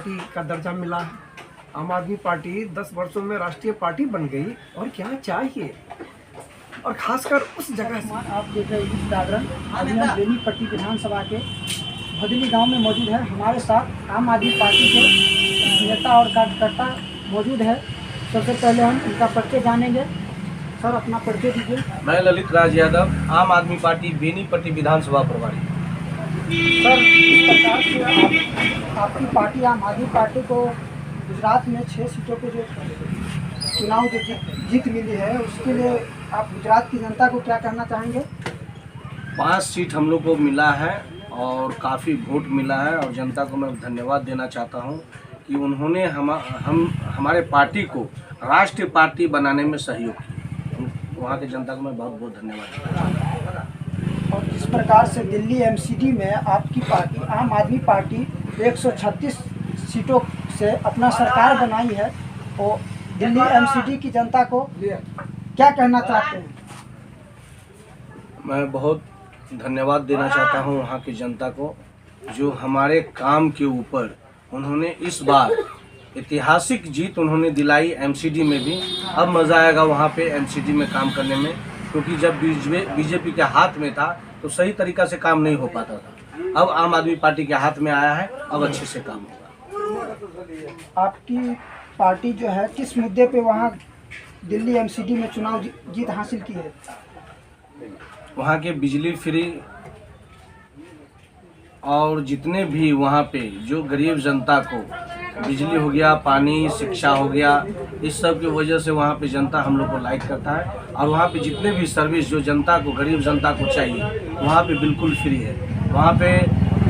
Party का दर्जा मिला है। आम आदमी पार्टी 10 वर्षों में राष्ट्रीय पार्टी बन गई और क्या चाहिए, और खासकर उस जगह से। आप देख रहे हैं जागरण अभी हम बेनीपट्टी विधानसभा के भदली गांव में मौजूद है। हमारे साथ आम आदमी पार्टी के नेता और कार्यकर्ता मौजूद है। सबसे पहले हम इनका परिचय जानेंगे। सर, अपना परिचय दीजिए। मैं ललित राज यादव, आम आदमी पार्टी बेनीपट्टी विधानसभा प्रभारी। सर, इस प्रकार से आपकी पार्टी आम आदमी पार्टी को गुजरात में 6 सीटों पे जो चुनाव जो जीत मिली है, उसके लिए आप गुजरात की जनता को क्या कहना चाहेंगे? 5 सीट हम लोग को मिला है और काफ़ी वोट मिला है, और जनता को मैं धन्यवाद देना चाहता हूं कि उन्होंने हमारे पार्टी को राष्ट्रीय पार्टी बनाने में सहयोग किया। वहाँ की जनता को मैं बहुत बहुत धन्यवाद देना चाहता हूँ। और जिस प्रकार से दिल्ली एमसीडी में आपकी पार्टी आम आदमी पार्टी 136 सीटों से अपना सरकार बनाई है, तो दिल्ली एमसीडी की जनता को क्या कहना चाहते हैं? मैं बहुत धन्यवाद देना चाहता हूं वहां की जनता को, जो हमारे काम के ऊपर उन्होंने इस बार ऐतिहासिक जीत उन्होंने दिलाई एमसीडी में भी। अब मज़ा आएगा वहां पे एमसीडी में काम करने में, क्योंकि जब बीजेपी के हाथ में था तो सही तरीक़ा से काम नहीं हो पाता था। अब आम आदमी पार्टी के हाथ में आया है, अब अच्छे से काम होगा। आपकी पार्टी जो है किस मुद्दे पे वहाँ दिल्ली एमसीडी में चुनाव जीत हासिल की है? वहाँ के बिजली फ्री और जितने भी वहाँ पे जो गरीब जनता को बिजली हो गया, पानी, शिक्षा हो गया, इस सब की वजह से वहाँ पे जनता हम लोग को लाइक करता है। और वहाँ पे जितने भी सर्विस जो जनता को, गरीब जनता को चाहिए, वहाँ पे बिल्कुल फ्री है। वहाँ पे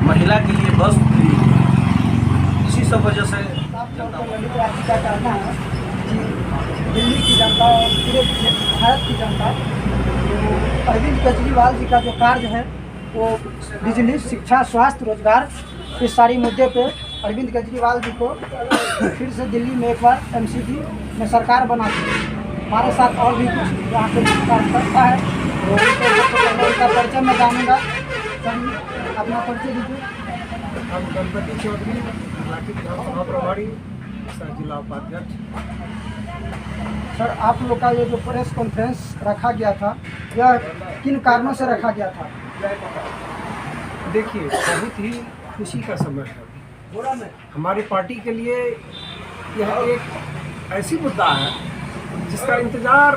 महिला के लिए बस फ्री है। इसी सब वजह से ललित राज जी का कहना है कि दिल्ली की जनता और पूरे भारत की जनता तो अरविंद केजरीवाल जी का जो कार्य है वो बिजली, शिक्षा, स्वास्थ्य, रोजगार, इस सारी मुद्दे पे अरविंद केजरीवाल जी को फिर से दिल्ली में एक बार एमसीडी में सरकार बनाती है। हमारे साथ और भी कुछ यहाँ पे कार्यकर्ता है, तो उनका परिचय मैं जानूँगा। सर, अपना परिचय दीजिए। हम गणपति चौधरी, विधानसभा प्रभारी, जिला उपाध्यक्ष। सर, आप लोग का ये जो प्रेस कॉन्फ्रेंस रखा गया था, यह किन कारणों से रखा गया था? देखिए, बहुत ही खुशी का समय है हमारी पार्टी के लिए। यह एक ऐसी मुद्दा है जिसका इंतजार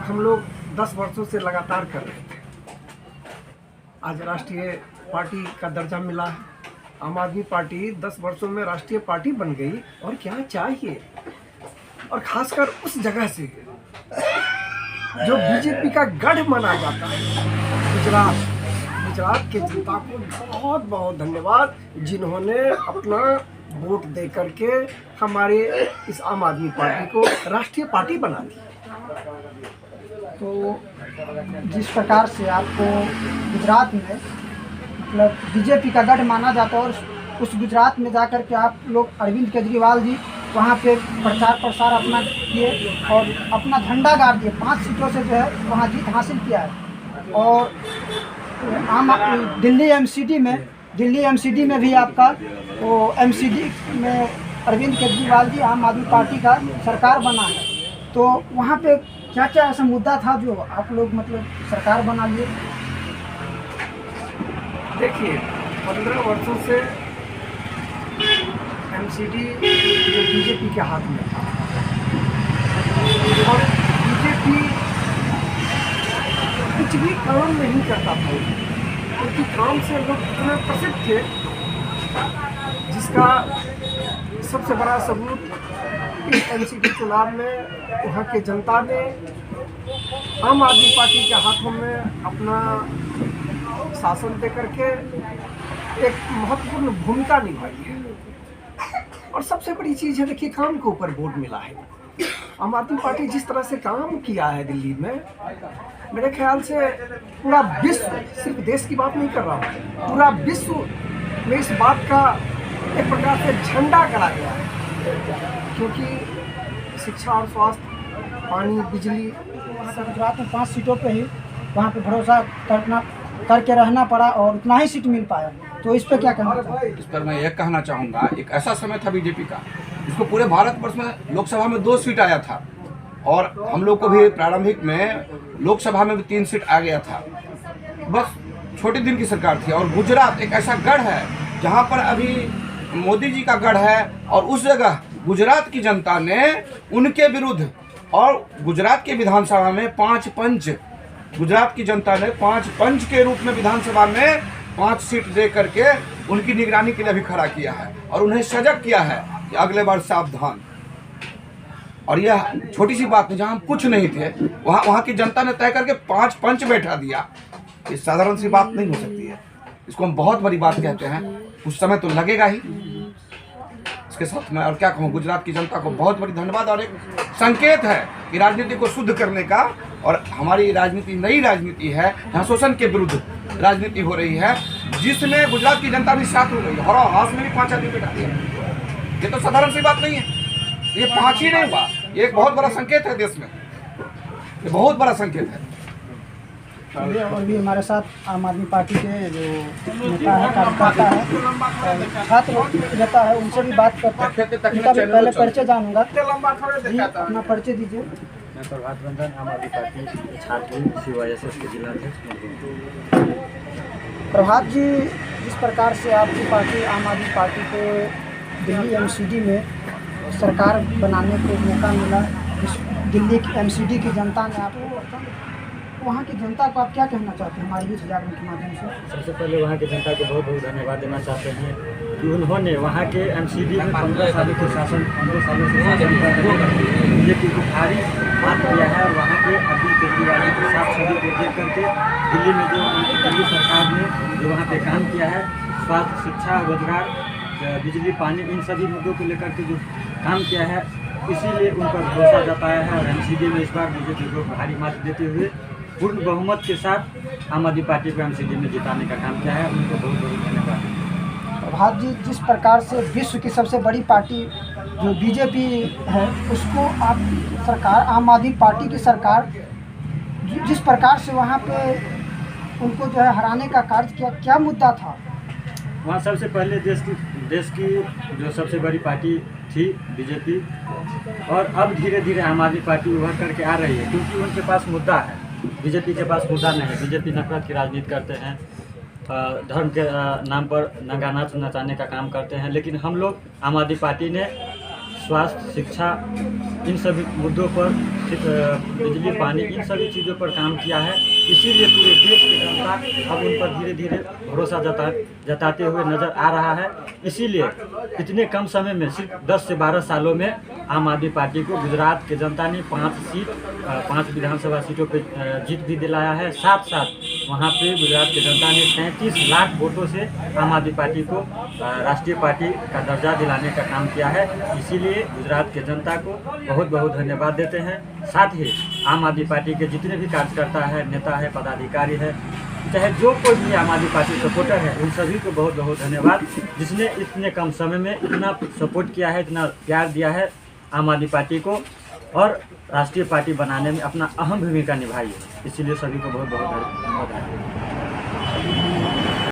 हम लोग 10 वर्षों से लगातार कर रहे थे। आज राष्ट्रीय पार्टी का दर्जा मिला है। आम आदमी पार्टी 10 वर्षों में राष्ट्रीय पार्टी बन गई और क्या चाहिए, और खासकर उस जगह से जो बीजेपी का गढ़ माना जाता है, गुजरात की जनता को बहुत बहुत धन्यवाद, जिन्होंने अपना वोट दे करके हमारे इस आम आदमी पार्टी को राष्ट्रीय पार्टी बना दी। तो जिस प्रकार से आपको गुजरात में मतलब बीजेपी का गढ़ माना जाता है, और उस गुजरात में जाकर के आप लोग अरविंद केजरीवाल जी वहाँ पे प्रचार प्रसार अपना किए और अपना झंडा गाड़ दिए। 5 सीटों से जो है वहाँ जीत हासिल किया है। और दिल्ली एमसीडी में भी आपका वो एमसीडी में अरविंद केजरीवाल जी आम आदमी पार्टी का सरकार बना है। तो वहाँ पे क्या क्या ऐसा मुद्दा था जो आप लोग मतलब सरकार बना लिए? देखिए, 15 वर्षों से एमसीडी जो बीजेपी के हाथ में था, और बीजेपी कुछ भी काम नहीं करता था, क्योंकि काम से लोग इतने प्रसिद्ध थे, जिसका सबसे बड़ा सबूत इस एमसीडी चुनाव में वहाँ के जनता ने आम आदमी पार्टी के हाथों में अपना शासन दे करके एक महत्वपूर्ण भूमिका निभाई है। और सबसे बड़ी चीज़ है, देखिए, काम के ऊपर वोट मिला है। आम आदमी पार्टी जिस तरह से काम किया है दिल्ली में, मेरे ख्याल से पूरा विश्व, सिर्फ देश की बात नहीं कर रहा हूँ, पूरा विश्व में इस बात का एक प्रकार से झंडा गड़ा गया है, क्योंकि शिक्षा और स्वास्थ्य, पानी, बिजली, गुजरात में 5 सीटों पे ही वहाँ पे भरोसा करके रहना पड़ा और उतना ही सीट मिल पाया। तो इस पर क्या कहना चाहते हैं? इस पर मैं यह कहना चाहूँगा, एक ऐसा समय था बीजेपी का जिसको पूरे भारतवर्ष में लोकसभा में 2 सीट आया था और हम लोग को भी प्रारंभिक में लोकसभा में भी 3 सीट आ गया था। बस छोटे दिन की सरकार थी। और गुजरात एक ऐसा गढ़ है जहाँ पर अभी मोदी जी का गढ़ है और उस जगह गुजरात की जनता ने उनके विरुद्ध और गुजरात के विधानसभा में 5 पंच, गुजरात की जनता ने 5 पंच के रूप में विधानसभा में 5 सीट दे करके उनकी निगरानी के लिए भी खड़ा किया है और उन्हें सजग किया है कि अगले बार सावधान। और यह छोटी सी बात नहीं, जहाँ हम कुछ नहीं थे वहाँ की जनता ने तय करके 5 पंच बैठा दिया। ये साधारण सी बात नहीं हो सकती है, इसको हम बहुत बड़ी बात कहते हैं। उस समय तो लगेगा ही। इसके साथ मैं और क्या कहूँ, गुजरात की जनता को बहुत बड़ी धन्यवाद और एक संकेत है कि राजनीति को शुद्ध करने का। और हमारी राजनीति नई राजनीति है, यहाँ शोषण के विरुद्ध राजनीति हो रही है, जिसमें गुजरात की जनता भी साथ हो गई है। और हाउस में भी 5 आदमी बैठा दिया। ये तो साधारण सी बात नहीं है, ये 5 ही नहीं हुआ, ये एक बहुत बड़ा संकेत है देश में, ये बहुत बड़ा संकेत है। और भी हमारे साथ आम आदमी पार्टी के जो नेता है, कार्यकर्ता है, छात्र नेता है, उनसे भी बात करते हैं। उनका भी पहले परिचय जानूंगा। जी, अपना परिचय दीजिए। मैं प्रभात रंजन, आम आदमी पार्टी छात्र CYSS के जिला अध्यक्ष। प्रभात जी, जिस प्रकार से आपकी पार्टी आम आदमी पार्टी को दिल्ली MCD में सरकार बनाने को मौका मिला, इस दिल्ली की MCD की जनता ने आपको, वहाँ की जनता को आप क्या कहना चाहते हैं हमारे यूथ जागरण के माध्यम से? सबसे पहले वहाँ की जनता को बहुत बहुत धन्यवाद देना चाहते हैं कि उन्होंने वहाँ के MCD में 15 सालों के शासन, 15 सालों से शासन कर बीजेपी को भारी हाथ दिया है। और वहाँ के अरविंद केजरीवाल जी के साथ सभी को देख करके दिल्ली में जो दिल्ली सरकार ने जो वहाँ पे काम किया है, स्वास्थ्य, शिक्षा, रोजगार, बिजली, पानी, इन सभी मुद्दों को लेकर के जो काम किया है, इसीलिए उन पर भरोसा जताया है। और MCD में इस बार बीजेपी को भारी मत देते हुए पूर्ण बहुमत के साथ आम आदमी पार्टी को MCD में जिताने का काम किया है। उनको बहुत बहुत धन्यवाद। प्रभात जी, जिस प्रकार से विश्व की सबसे बड़ी पार्टी जो बीजेपी है, उसको आप सरकार, आम आदमी पार्टी की सरकार जिस प्रकार से वहाँ पे उनको जो है हराने का कार्य किया, क्या मुद्दा था? वहाँ सबसे पहले देश की जो सबसे बड़ी पार्टी थी बीजेपी, और अब धीरे धीरे आम आदमी पार्टी उभर करके आ रही है, क्योंकि उनके पास मुद्दा है। बीजेपी के पास मुद्दा नहीं है। बीजेपी नफरत की राजनीति करते हैं, धर्म के नाम पर नंगा नाच नचाने का काम करते हैं। लेकिन हम लोग आम आदमी पार्टी ने स्वास्थ्य, शिक्षा, इन सभी मुद्दों पर, बिजली, पानी, इन सभी चीज़ों पर काम किया है। इसीलिए पूरे देश की जनता अब उन पर धीरे धीरे भरोसा जताते हुए नज़र आ रहा है। इसीलिए इतने कम समय में, सिर्फ 10 से 12 सालों में आम आदमी पार्टी को गुजरात की जनता ने 5 विधानसभा सीटों पर जीत भी दिलाया है। साथ साथ वहाँ पे गुजरात की जनता ने 33 लाख वोटों से आम आदमी पार्टी को राष्ट्रीय पार्टी का दर्जा दिलाने का काम किया है। इसीलिए गुजरात की जनता को बहुत बहुत धन्यवाद देते हैं। साथ ही आम आदमी पार्टी के जितने भी कार्यकर्ता है, नेता है, पदाधिकारी है, चाहे जो कोई भी आम आदमी पार्टी सपोर्टर है, उन सभी को बहुत बहुत धन्यवाद, जिसने इतने कम समय में इतना सपोर्ट किया है, इतना प्यार दिया है आम आदमी पार्टी को, और राष्ट्रीय पार्टी बनाने में अपना अहम भूमिका निभाई है। इसीलिए सभी को बहुत बहुत धन्यवाद।